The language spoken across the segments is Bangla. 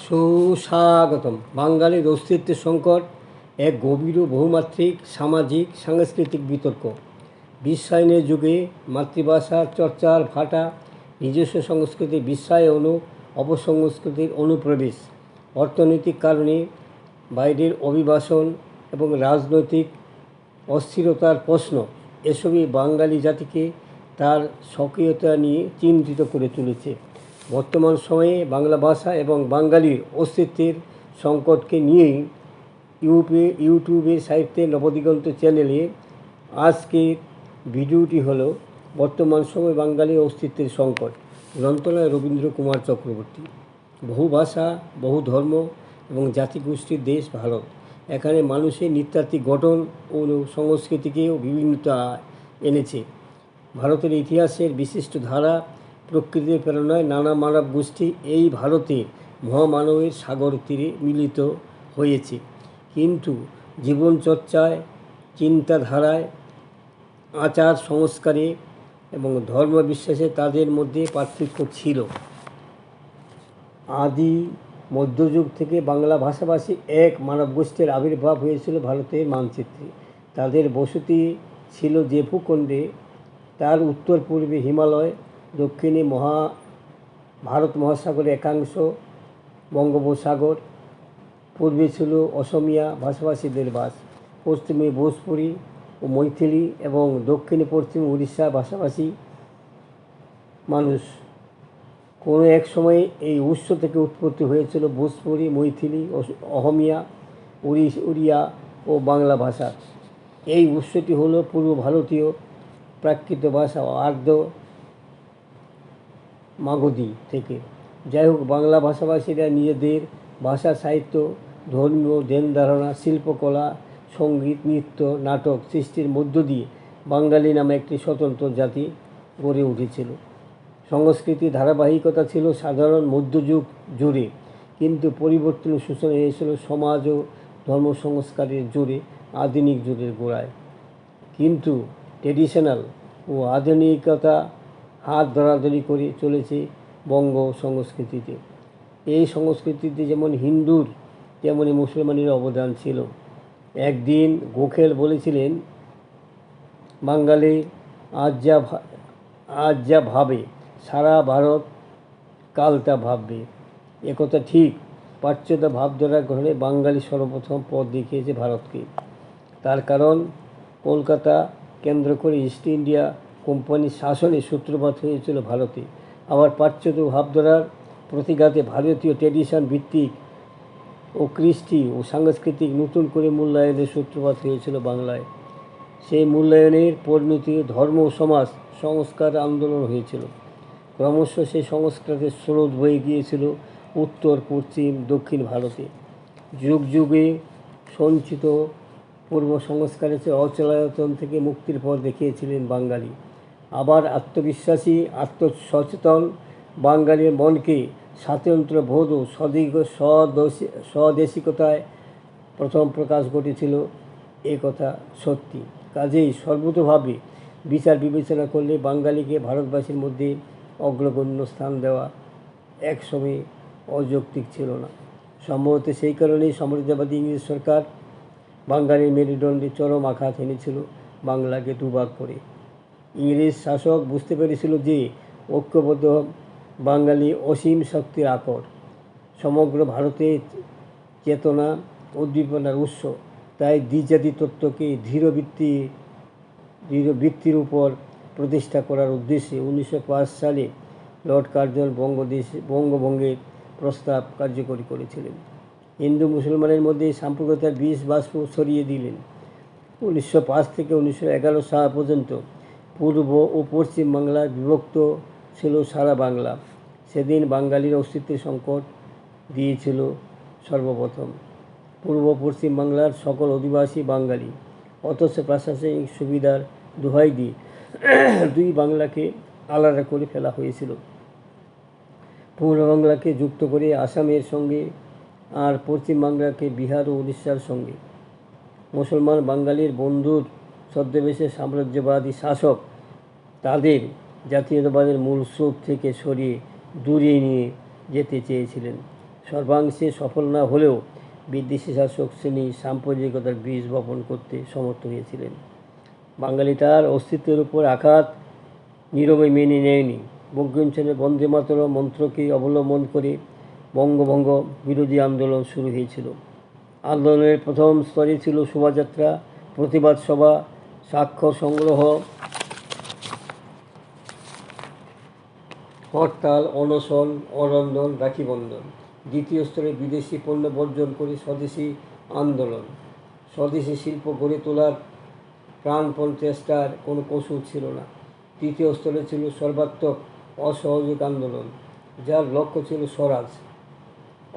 সুস্বাগতম। বাঙালির অস্তিত্বের সংকট এক গভীর ও বহুমাত্রিক সামাজিক সাংস্কৃতিক বিতর্ক। বিশ্বায়নের যুগে মাতৃভাষার চর্চার ভাটা, নিজস্ব সংস্কৃতির বিশ্বায়ন ও অপসংস্কৃতির অনুপ্রবেশ, অর্থনৈতিক কারণে বাইরের অভিবাসন এবং রাজনৈতিক অস্থিরতার প্রশ্ন, এসবই বাঙালি জাতিকে তার স্বকীয়তা নিয়ে চিন্তিত করে তুলেছে। বর্তমান সময়ে বাংলা ভাষা এবং বাঙালির অস্তিত্বের সংকটকে নিয়েই ইউটিউবে সাহিত্যের নবদিগন্ত চ্যানেলে আজকের ভিডিওটি হলো বর্তমান সময়ে বাঙালির অস্তিত্বের সংকট। গ্রন্থনায় রবীন্দ্র কুমার চক্রবর্তী। বহু ভাষা, বহু ধর্ম এবং জাতিগোষ্ঠীর দেশ ভারত। এখানে মানুষের নৃতাত্ত্বিক গঠন ও সংস্কৃতিকেও বিভিন্নতা এনেছে। ভারতের ইতিহাসের বিশিষ্ট ধারা, প্রকৃতির প্রেরণায় নানা মানব গোষ্ঠী এই ভারতের মহামানবের সাগর তীরে মিলিত হয়েছে। কিন্তু জীবনচর্চায়, চিন্তাধারায়, আচার সংস্কারে এবং ধর্মবিশ্বাসে তাদের মধ্যে পার্থক্য ছিল। আদি মধ্যযুগ থেকে বাংলা ভাষাভাষী এক মানবগোষ্ঠীর আবির্ভাব হয়েছিল ভারতের মানচিত্রে। তাদের বসতি ছিল যে ভূখণ্ডে, তার উত্তর পূর্বে হিমালয়, দক্ষিণে ভারত মহাসাগরের একাংশ, বঙ্গোপসাগর, পূর্বে ছিল অসমিয়া ভাষাভাষীদের বাস, পশ্চিমে ভোজপুরি ও মৈথিলি এবং দক্ষিণে পশ্চিমে উড়িষ্যা ভাষাভাষী মানুষ। কোনো এক সময়ে এই উৎস থেকে উৎপত্তি হয়েছিল ভোজপুরি, মৈথিলি, অহমিয়া, উড়িয়া ও বাংলা ভাষা। এই উৎসটি হলো পূর্ব ভারতীয় প্রাকৃত ভাষা আর্য মাগধী থেকে। যাই হোক, বাংলা ভাষাভাষীরা নিজেদের ভাষা, সাহিত্য, ধর্মীয় ধ্যানধারণা, শিল্পকলা, সঙ্গীত, নৃত্য, নাটক সৃষ্টির মধ্য দিয়ে বাঙালি নামে একটি স্বতন্ত্র জাতি গড়ে উঠেছিল। সংস্কৃতি ধারাবাহিকতা ছিল সাধারণ মধ্যযুগ জুড়ে, কিন্তু পরিবর্তনের সূচনা হয়েছিল সমাজ ও ধর্ম সংস্কারের জোরে আধুনিক যুগের গোড়ায়। কিন্তু ট্রেডিশনাল ও আধুনিকতা হাত ধরাধরি করে চলেছে বঙ্গ সংস্কৃতিতে। এই সংস্কৃতিতে যেমন হিন্দুর তেমনই মুসলমানের অবদান ছিল। একদিন গোখেল বলেছিলেন, বাঙালি আজ যা ভাবে সারা ভারত কাল তা ভাববে। একথা ঠিক। পাশ্চাত্য ভাবধারা গ্রহণে বাঙালি সর্বপ্রথম পথ দেখিয়েছে ভারতকে। তার কারণ, কলকাতা কেন্দ্র করে ইস্ট ইন্ডিয়া কোম্পানির শাসনের সূত্রপাত হয়েছিল ভারতে। আবার পাশ্চাত্য ভাবধারার প্রতিঘাতে ভারতীয় ট্র্যাডিশন ভিত্তিক ও কৃষ্টি ও সাংস্কৃতিক নতুন করে মূল্যায়নের সূত্রপাত হয়েছিল বাংলায়। সেই মূল্যায়নের পরিণতি ধর্ম ও সমাজ সংস্কার আন্দোলন হয়েছিল। ক্রমশ সেই সংস্কারের স্রোত বয়ে গিয়েছিল উত্তর, পশ্চিম, দক্ষিণ ভারতে। যুগ যুগে সঞ্চিত পূর্ব সংস্কারের চেয়ে অচলায়তন থেকে মুক্তির পথ দেখিয়েছিলেন বাঙালি। আবার আত্মবিশ্বাসী, আত্মসচেতন বাঙালির মনকে স্বাতন্ত্র্য বোধ ও স্বদেশিকতায় প্রথম প্রকাশ ঘটেছিল, এ কথা সত্যি। কাজেই সর্বতোভাবে বিচার বিবেচনা করলে বাঙালিকে ভারতবাসীর মধ্যে অগ্রগণ্য স্থান দেওয়া একসময় অযৌক্তিক ছিল না। সম্ভবত সেই কারণেই সাম্রাজ্যবাদী ইংরেজ সরকার বাঙালির মেরুদণ্ডে চরম আঘাত এনেছিল বাংলাকে দুভাগ করে। ইংরেজ শাসক বুঝতে পেরেছিল যে ঐক্যবদ্ধ বাঙালি অসীম শক্তির আকর, সমগ্র ভারতের চেতনা উদ্দীপনার উৎস। তাই দ্বিজাতি তত্ত্বকে দৃঢ় ভিত্তির উপর প্রতিষ্ঠা করার উদ্দেশ্যে 1905 সালে লর্ড কার্জন বঙ্গভঙ্গের প্রস্তাব কার্যকরী করেছিলেন। হিন্দু মুসলমানের মধ্যে সাম্প্রদায়িকতার বিষ বাষ্প ছড়িয়ে দিলেন। 1905 থেকে 1911 সাল পর্যন্ত পূর্ব ও পশ্চিম বাংলায় বিভক্ত ছিল সারা বাংলা। সেদিন বাঙালির অস্তিত্বের সংকট দিয়েছিল সর্বপ্রথম পূর্ব পশ্চিম বাংলার সকল অধিবাসী বাঙালি। অথচ প্রশাসনিক সুবিধার দোহাই দিয়ে দুই বাংলাকে আলাদা করে ফেলা হয়েছিল। পূর্ব বাংলাকে যুক্ত করে আসামের সঙ্গে আর পশ্চিম বাংলাকে বিহার ও উড়িষ্যার সঙ্গে। মুসলমান বাঙালির বন্ধুর ছদ্মবেশে সাম্রাজ্যবাদী শাসক তাদের জাতীয়তাবাদের মূল স্রোত থেকে সরিয়ে দূরে নিয়ে যেতে চেয়েছিলেন। সর্বাংশে সফল না হলেও বিদেশি শাসক শ্রেণী সাম্প্রদায়িকতার বীজ বপন করতে সমর্থ হয়েছিলেন। বাঙালি তার অস্তিত্বের উপর আঘাত নীরবে মেনে নেয়নি। বঙ্কিমচন্দ্রের বন্দে মাতরম মন্ত্রকে অবলম্বন করে বঙ্গভঙ্গ বিরোধী আন্দোলন শুরু হয়েছিল। আন্দোলনের প্রথম স্তরে ছিল শোভাযাত্রা, প্রতিবাদ সভা, স্বাক্ষর সংগ্রহ, হরতাল, অনশন, অরন্ধন, রাখি বন্ধন। দ্বিতীয় স্তরে বিদেশি পণ্য বর্জন করে স্বদেশি আন্দোলন। স্বদেশি শিল্প গড়ে তোলার প্রাণপণ চেষ্টার কোনো কৌশল ছিল না। তৃতীয় স্তরে ছিল সর্বাত্মক অসহযোগ আন্দোলন, যার লক্ষ্য ছিল স্বরাজ।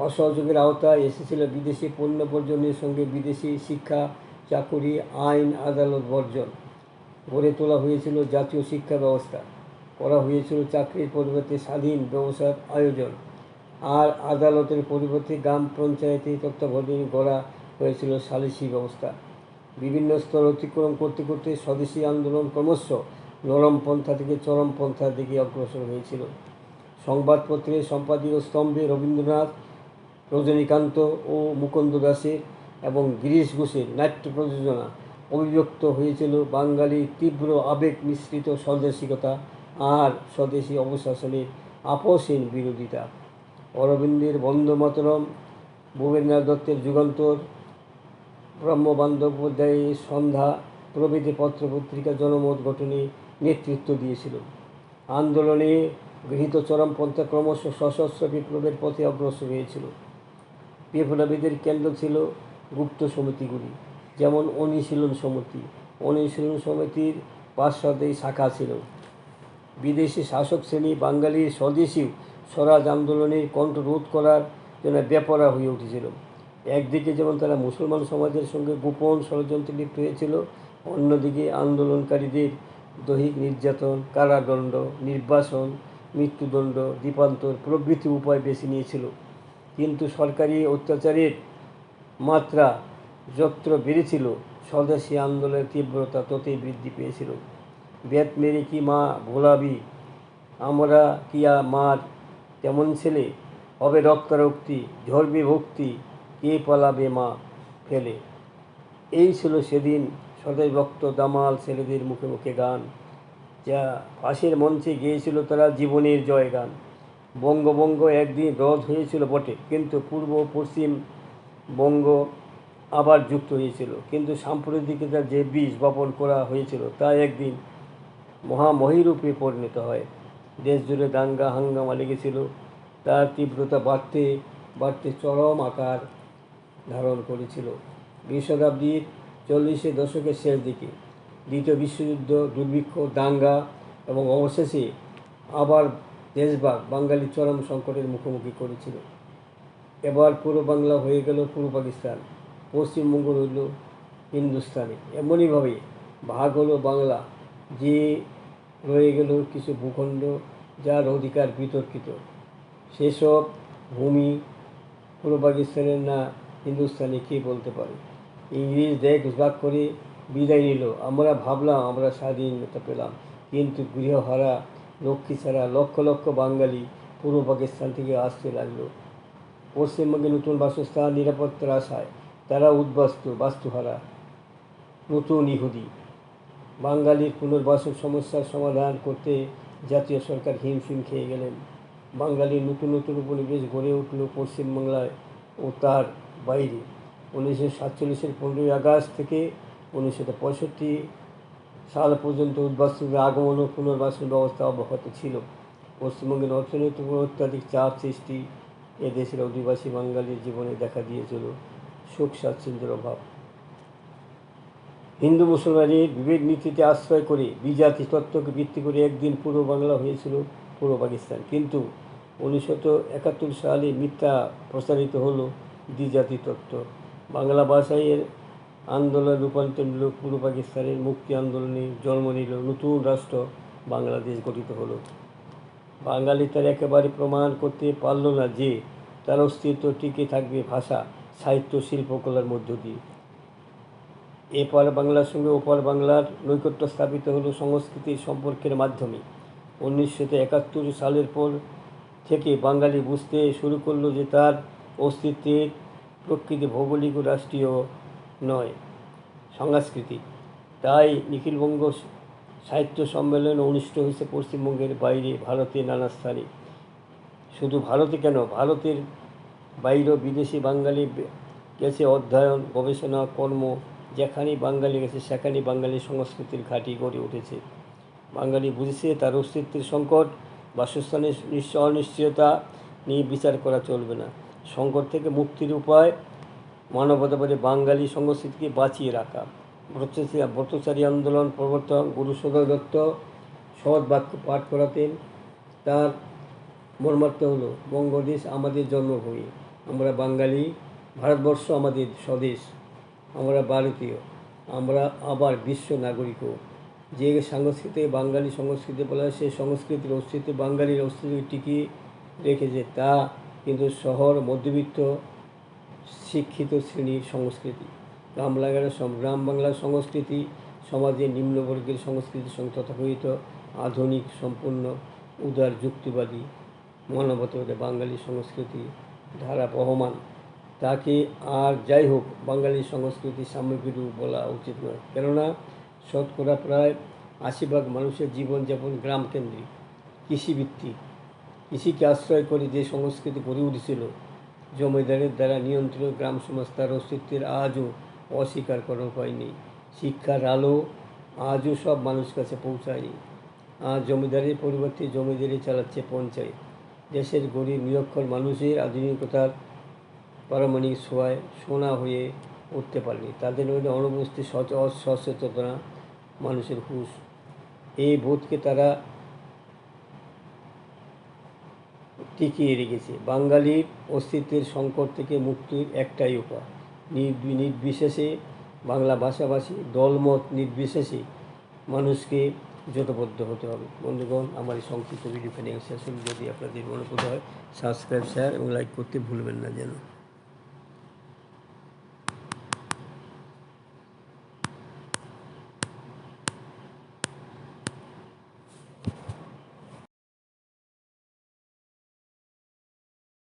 অসহযোগের আওতায় এসেছিল বিদেশি পণ্য বর্জনের সঙ্গে বিদেশি শিক্ষা, চাকুরি, আইন, আদালত বর্জন। গড়ে তোলা হয়েছিল জাতীয় শিক্ষা ব্যবস্থা, করা হয়েছিল চাকরির পরিবর্তে স্বাধীন ব্যবসার আয়োজন, আর আদালতের পরিবর্তে গ্রাম পঞ্চায়েতে তত্ত্বাবধানে গড়া হয়েছিল সালিসি ব্যবস্থা। বিভিন্ন স্তর অতিক্রম করতে করতে স্বদেশি আন্দোলন ক্রমশ নরম পন্থা থেকে চরম পন্থার দিকে অগ্রসর হয়েছিল। সংবাদপত্রের সম্পাদকীয় স্তম্ভে রবীন্দ্রনাথ, রজনীকান্ত ও মুকুন্দ দাসের এবং গিরিশ ঘোষের নাট্য প্রযোজনা অভিব্যক্ত হয়েছিল বাঙালির তীব্র আবেগ মিশ্রিত স্বদেশিকতা আর স্বদেশি অবশাসনের আপসহীন বিরোধিতা। অরবিন্দের বন্দে মাতরম, ভূপেন্দ্রনাথ দত্তের যুগান্তর, ব্রহ্ম বন্দ্যোপাধ্যায়ের সন্ধ্যা প্রভৃতি পত্রপত্রিকা জনমত গঠনে নেতৃত্ব দিয়েছিল। আন্দোলনে গৃহীত চরমপন্থা ক্রমশ সশস্ত্র বিপ্লবের পথে অগ্রসর হয়েছিল। বিপ্লবীদের কেন্দ্র ছিল গুপ্ত সমিতিগুলি, যেমন অনুশীলন সমিতি। অনুশীলন সমিতির পাঁচশোটি শাখা ছিল। বিদেশি শাসক শ্রেণী বাঙালির স্বদেশী স্বরাজ আন্দোলনের কণ্ঠ রোধ করার জন্য বেপরা হয়ে উঠেছিল। একদিকে যেমন তারা মুসলমান সমাজের সঙ্গে গোপন ষড়যন্ত্রে লিপ্ত হয়েছিল, অন্যদিকে আন্দোলনকারীদের দৈহিক নির্যাতন, কারাদণ্ড, নির্বাসন, মৃত্যুদণ্ড, দ্বীপান্তর প্রভৃতি উপায় বেছে নিয়েছিল। কিন্তু সরকারি অত্যাচারের মাত্রা যত্র বেড়েছিল, স্বদেশী আন্দোলনের তীব্রতা ততই বৃদ্ধি পেয়েছিল। বেত মেরে কি মা ভোলাবি, আমরা কি মার তেমন ছেলে, হবে রক্তারক্তি, ঝরবে ভক্তি, কে পালাবে মা ফেলে। এই ছিল সেদিন স্বদেশভক্ত দামাল ছেলেদের মুখে মুখে গান, যা ফাঁসের মঞ্চে গেয়েছিল তারা জীবনের জয় গান। বঙ্গভঙ্গ একদিন রদ হয়েছিল বটে, কিন্তু পূর্ব ও পশ্চিম বঙ্গ আবার যুক্ত হয়েছিল। কিন্তু সাম্প্রদায়িকতার যে বীজ বপন করা হয়েছিল তা একদিন মহামহিরূপে পরিণত হয়। দেশ জুড়ে দাঙ্গা হাঙ্গামা লেগেছিল, তার তীব্রতা বাড়তে বাড়তে চরম আকার ধারণ করেছিল। বিশ শতাব্দীর 40-এর দশকের শেষ দিকে দ্বিতীয় বিশ্বযুদ্ধ, দুর্ভিক্ষ, দাঙ্গা এবং অবশেষে আবার দেশভাগ বাঙালি চরম সংকটের মুখোমুখি করেছিল। এবার পূর্ব বাংলা হয়ে গেল পূর্ব পাকিস্তান, পশ্চিমবঙ্গ রইল হিন্দুস্তানে। এমনইভাবে ভাগ হলো বাংলা, যে রয়ে গেল কিছু ভূখণ্ড যার অধিকার বিতর্কিত। সেসব ভূমি পূর্ব পাকিস্তানের না হিন্দুস্তানে কে বলতে পারে। ইংরেজ দেশ ভাগ করে বিদায় নিল, আমরা ভাবলাম আমরা স্বাধীনতা পেলাম, কিন্তু গৃহহারা লক্ষ্মী ছাড়া লক্ষ লক্ষ বাঙালি পূর্ব পাকিস্তান থেকে আসতে লাগলো। পশ্চিমবঙ্গে নতুন বাসস্থান, নিরাপত্তার আশায় তারা উদ্বাস্তু, বাস্তুহারা, নতুন ইহুদি। বাঙালির পুনর্বাসন সমস্যার সমাধান করতে জাতীয় সরকার হিমশিম খেয়ে গেলেন। বাঙালির নতুন নতুন উপনিবেশ গড়ে উঠল পশ্চিমবাংলায় ও তার বাইরে। 1947-এর 15ই আগস্ট থেকে 1965 সাল পর্যন্ত উদ্বাস্তুদের আগমন ও পুনর্বাসন ব্যবস্থা অব্যাহত ছিল। পশ্চিমবঙ্গের অর্থনৈতিক উপর অত্যাধিক চাপ সৃষ্টি, এদেশের অধিবাসী বাঙালির জীবনে দেখা দিয়েছিল সুখ স্বাচ্ছন্দ্যের অভাব। হিন্দু মুসলমানের বিভেদ নীতিতে আশ্রয় করে বিজাতি তত্ত্বকে ভিত্তি করে একদিন পূর্ব বাংলা হয়েছিল পূর্ব পাকিস্তান। কিন্তু 1971 সালে মিথ্যা প্রচারিত হলো দ্বিজাতি তত্ত্ব। বাংলা ভাষায় এর আন্দোলন রূপান্তর নিল পূর্ব পাকিস্তানের মুক্তি আন্দোলনে, জন্ম নিল নতুন রাষ্ট্র বাংলাদেশ গঠিত হলো। বাঙালি তার একেবারে প্রমাণ করতে পারল না যে তার অস্তিত্ব টিকে থাকবে ভাষা, সাহিত্য, শিল্পকলার মধ্য দিয়ে। এপার বাংলার সঙ্গে ওপার বাংলার নৈকট্য স্থাপিত হলো সংস্কৃতির সম্পর্কের মাধ্যমে। 1971 সালের পর থেকে বাঙালি বুঝতে শুরু করলো যে তার অস্তিত্বের প্রকৃতি ভৌগোলিক ও রাষ্ট্রীয় নয়, সাংস্কৃতিক। তাই নিখিলবঙ্গ সাহিত্য সম্মেলন অনুষ্ঠিত হয়েছে পশ্চিমবঙ্গের বাইরে, ভারতের নানা স্থানে। শুধু ভারতে কেন, ভারতের বাইরেও বিদেশি বাঙালি গেছে অধ্যয়ন, গবেষণা, কর্ম। যেখানেই বাঙালি গেছে সেখানেই বাঙালি সংস্কৃতির ঘাঁটি গড়ে উঠেছে। বাঙালি বুঝেছে তার অস্তিত্বের সংকট, বাসস্থানের অনিশ্চয়তা নিয়ে বিচার করা চলবে না। সংকট থেকে মুক্তির উপায় মানবতাবাদী বাঙালি সংস্কৃতিকে বাঁচিয়ে রাখা। ব্রতচারী আন্দোলন প্রবর্তন গুরুসদয় দত্ত সৎ বাক্য পাঠ করাতেন। তার মর্মার্থ হলো, বঙ্গদেশ আমাদের জন্মভূমি, আমরা বাঙালি, ভারতবর্ষ আমাদের স্বদেশ, আমরা ভারতীয়, আমরা আবার বিশ্ব নাগরিকও। যে সংস্কৃতি বাঙালি সংস্কৃতি বলা হয়, সেই সংস্কৃতির অস্তিত্ব বাঙালির অস্তিত্ব টিকিয়ে রেখেছে, তা কিন্তু শহর মধ্যবিত্ত শিক্ষিত শ্রেণীর সংস্কৃতি। গ্রাম বাংলার সংস্কৃতি সমাজের নিম্নবর্গের সংস্কৃতির সঙ্গে তথাকথিত আধুনিক সম্পূর্ণ উদার যুক্তিবাদী মানবতাবাদী বাঙালি সংস্কৃতি ধারা বহমান। তাকে আর যাই হোক বাঙালি সংস্কৃতি সামগ্রী বলা উচিত নয়, কেননা শতকরা প্রায় ৮০% মানুষের জীবনযাপন গ্রামকেন্দ্রিক, কৃষিভিত্তিক। কৃষিকে আশ্রয় করে যে সংস্কৃতি গড়ে উঠেছিল জমিদারের দ্বারা নিয়ন্ত্রিত গ্রাম সমাজ, তার অস্তিত্বের আজও অস্বীকার করার উপায় নেই। শিক্ষার আলো আজও সব মানুষের কাছে পৌঁছায়নি। আজ জমিদারের পরিবর্তে জমিদারি চালাচ্ছে পঞ্চায়েত। দেশের গরিব নিরক্ষর মানুষের আধুনিকতার পারমাণিক ছোঁয়ায় সোনা হয়ে উঠতে পারেনি। তাদের মধ্যে অনুপস্থিত সচেতনতা, মানুষের হুঁশ, এই বোধকে তারা টিকিয়ে রেখেছে। বাঙালির অস্তিত্বের সংকট থেকে মুক্তির একটাই উপায়, নির্বিশেষে বাংলা ভাষাভাষী দলমত নির্বিশেষে মানুষকে জোটবদ্ধ হতে হবে। বন্ধুগণ, আমার এই সংক্ষিপ্ত ভিডিও এখানে শেষ হল। যদি আপনাদের মনে হয় সাবস্ক্রাইব, শেয়ার এবং লাইক করতে ভুলবেন না যেন।